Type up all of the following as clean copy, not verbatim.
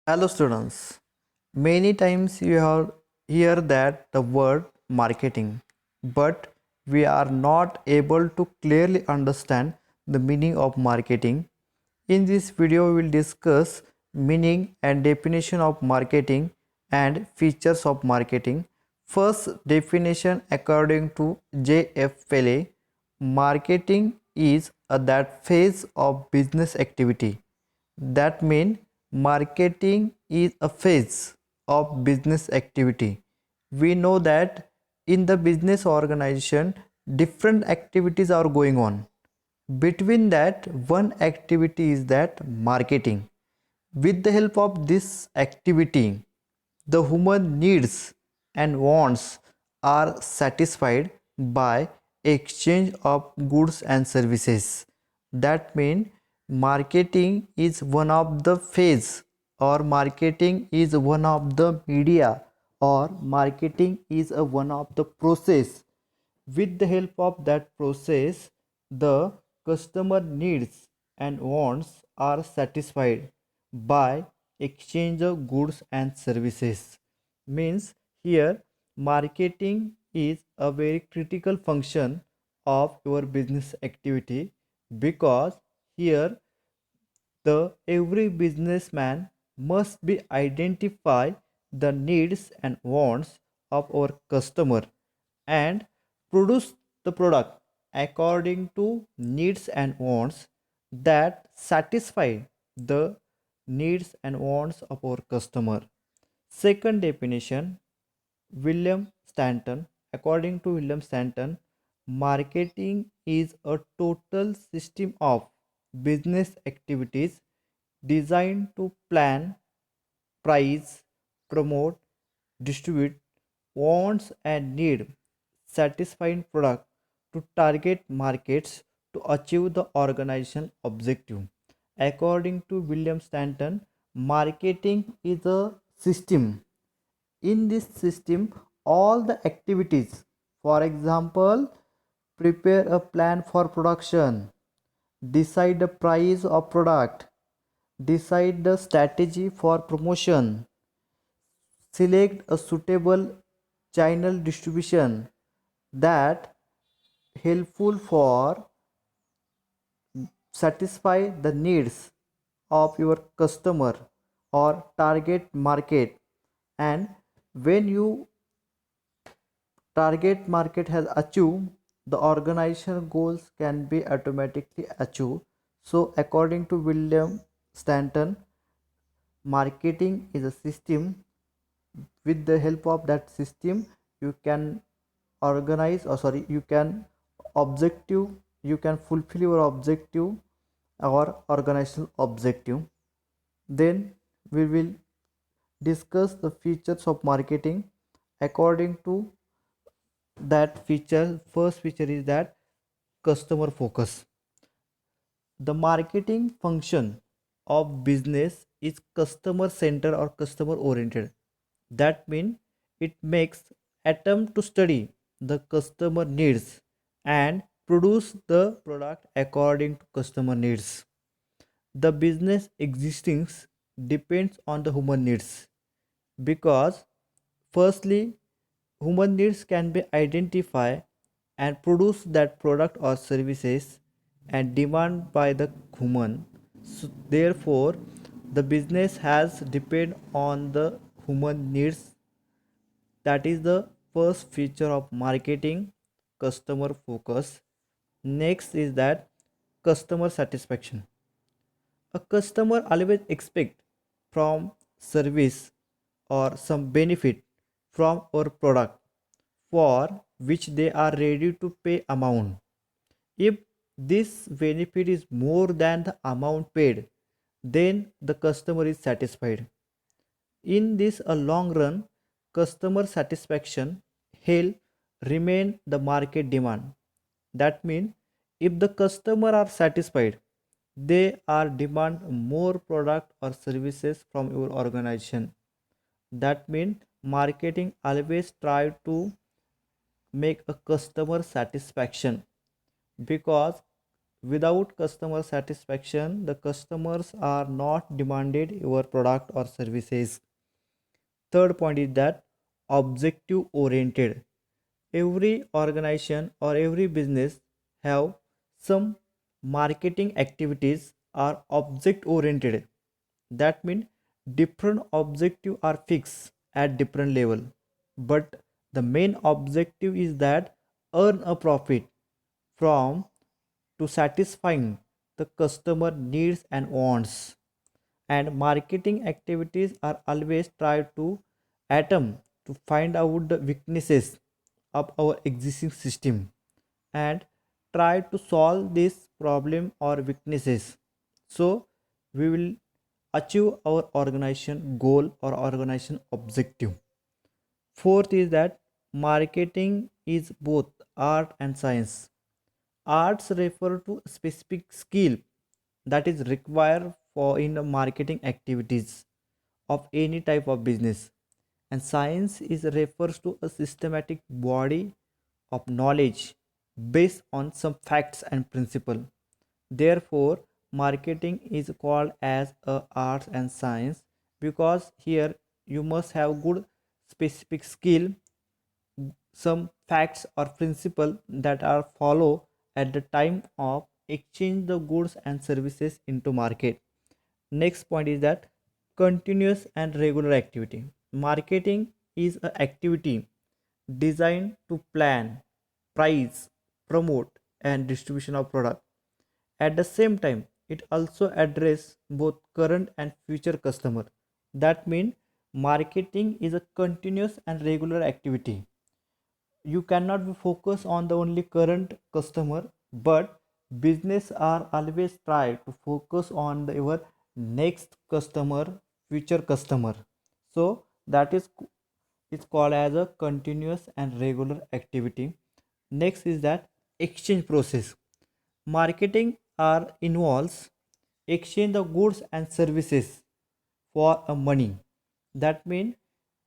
Hello students. Many times you have hear that the word marketing, but we are not able to clearly understand the meaning of marketing. In this video we will discuss meaning and definition of marketing and features of marketing. First definition according to J.F. Pele, marketing is that phase of business activity. That means marketing is a phase of business activity. We know that in the business organization, different activities are going on. Between that, one activity is that marketing. With the help of this activity, the human needs and wants are satisfied by exchange of goods and services. That means marketing is one of the phase, or marketing is one of the media, or marketing is a one of the process. With the help of that process, the customer needs and wants are satisfied by exchange of goods and services. Means here marketing is a very critical function of your business activity, because here the every businessman must be identify the needs and wants of our customer and produce the product according to needs and wants that satisfy the needs and wants of our customer. Second definition, William Stanton. According to William Stanton, marketing is a total system of business activities designed to plan, price, promote, distribute wants and need satisfying product to target markets to achieve the organization objective. According to William Stanton, marketing is a system. In this system, all the activities, for example, prepare a plan for production, decide the price of product, decide the strategy for promotion, select a suitable channel distribution that helpful for satisfy the needs of your customer or target market. And when you target market has achieved, the organization goals can be automatically achieved. So according to William Stanton, marketing is a system. With the help of that system, you can organize, or sorry, you can objective, you can fulfill your objective or organizational objective. Then we will discuss the features of marketing. According to that feature, first feature is that customer focus. The marketing function of business is customer centered or customer oriented. That means it makes attempt to study the customer needs and produce the product according to customer needs. The business existence depends on the human needs, because firstly human needs can be identified and produce that product or services and demand by the human. So therefore the business has depend on the human needs. That is the first feature of marketing, customer focus. Next is that customer satisfaction. A customer always expect from service or some benefit from our product for which they are ready to pay amount. If this benefit is more than the amount paid, then the customer is satisfied. In this a long run, customer satisfaction help remain the market demand. That means if the customer are satisfied, they are demand more product or services from your organization. That means marketing always try to make a customer satisfaction, because Without customer satisfaction, the customers are not demanded your product or services. Third point is that objective oriented. Every organization or every business have some marketing activities are object oriented. That means different objective are fixed at different level, but the main objective is that earn a profit from to satisfying the customer needs and wants. And marketing activities are always try to attempt to find out the weaknesses of our existing system and try to solve this problem or weaknesses, so we will achieve our organization goal or organization objective. Fourth is that marketing is both art and science. Arts refer to specific skill that is required for in the marketing activities of any type of business, and science is refers to a systematic body of knowledge based on some facts and principle. Therefore, marketing is called as a arts and science because here you must have good specific skill, some facts or principle that are follow at the time of exchange the goods and services into market. Next point is that continuous and regular activity. Marketing is an activity designed to plan, price, promote, and distribution of product. At the same time, it also address both current and future customer. That means marketing is a continuous and regular activity. You cannot be focused on the only current customer, but business are always try to focus on your next customer, future customer. So that is it's called as a continuous and regular activity. Next is that exchange process. Marketing are involves exchange the goods and services for a money. That means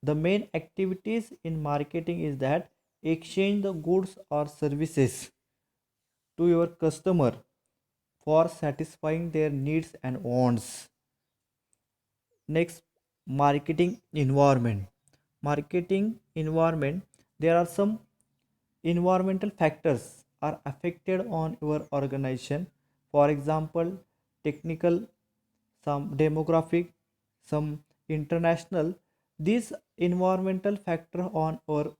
the main activities in marketing is that exchange the goods or services to your customer for satisfying their needs and wants. Next, marketing environment. Marketing environment, there are some environmental factors are affected on your organization. For example, technical, some demographic, some international. These environmental factor on our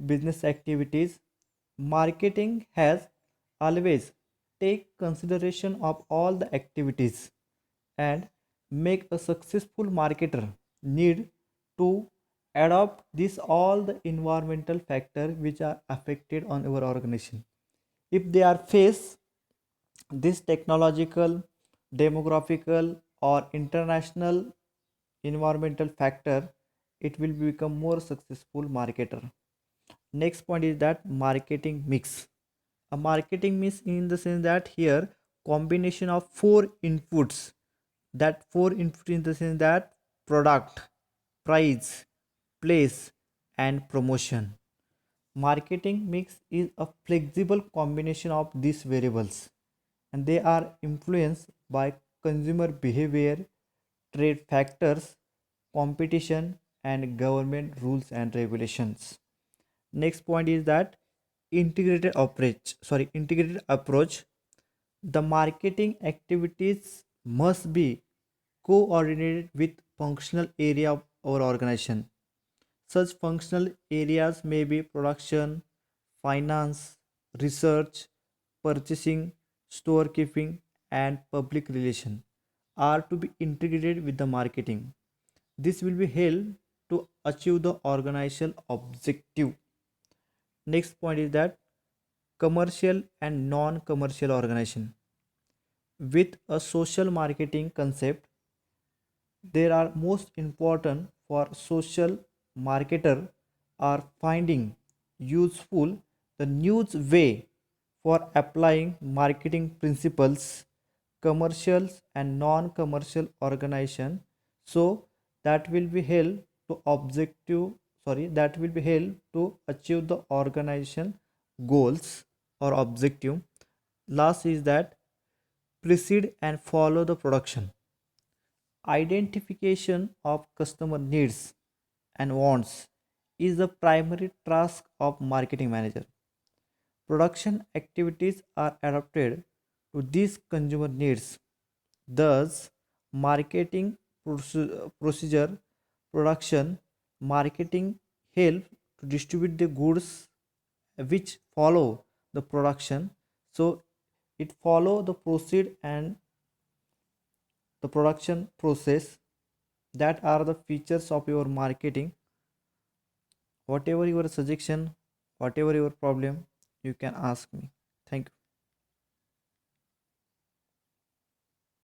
business activities. Marketing has always take consideration of all the activities, and make a successful marketer need to adopt this all the environmental factor which are affected on our organization. If they are face this technological, demographical, or international environmental factor, it will become more successful marketer. Next point is that marketing mix. A marketing mix in the sense that here combination of four inputs. That four inputs in the sense that product, price, place, and promotion. Marketing mix is a flexible combination of these variables, and they are influenced by consumer behavior, trade factors, competition, and government rules and regulations. Next point is that integrated approach. The marketing activities must be coordinated with functional area of our organization. Such functional areas may be production, finance, research, purchasing, storekeeping, and public relation are to be integrated with the marketing. This will be help to achieve the organizational objective. Next point is that commercial and non-commercial organization. With a social marketing concept, there are most important for social marketer are finding useful the new way for applying marketing principles, commercials and non-commercial organization, so that will be help to objective that will be help to achieve the organization goals or objective. Last is that precede and follow the production. Identification of customer needs and wants is the primary task of marketing manager. Production activities are adapted to these consumer needs. Thus, marketing procedure, production, marketing help to distribute the goods which follow the production. So it follow the proceed and the production process. That are the features of your marketing. Whatever your suggestion, whatever your problem, you can ask me.